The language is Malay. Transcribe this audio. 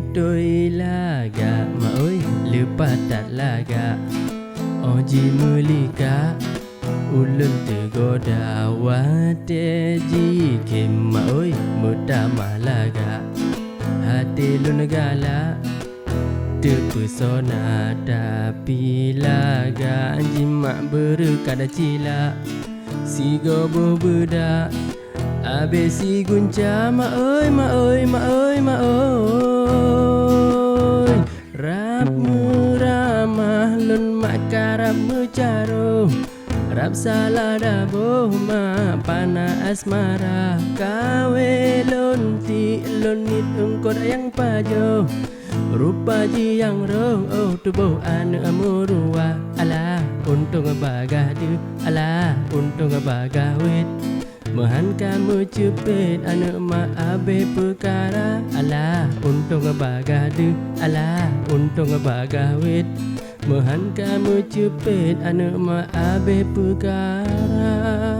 Tutoi laga ma oi lupa tak laga Oji mulika ulun tergoda wate jike ma oi muda malaga hati lu negala terpesona tapi laga jimak berkada cila si gobo budak abe si gunca ma oi ma oi ma oi ma oi rap muramah lun makarap mucaro rap salah dabo ma pana asmara kawe lonti lonit ungkot yang pajo rupa ji yang roh oh tubuh anu amurua ala untung bagadu ala untung bagawit Mahan kamu cepet anu ma abe perkara ala untung bagadu ala untung bagawit Mahan kamu cepet anu ma abe perkara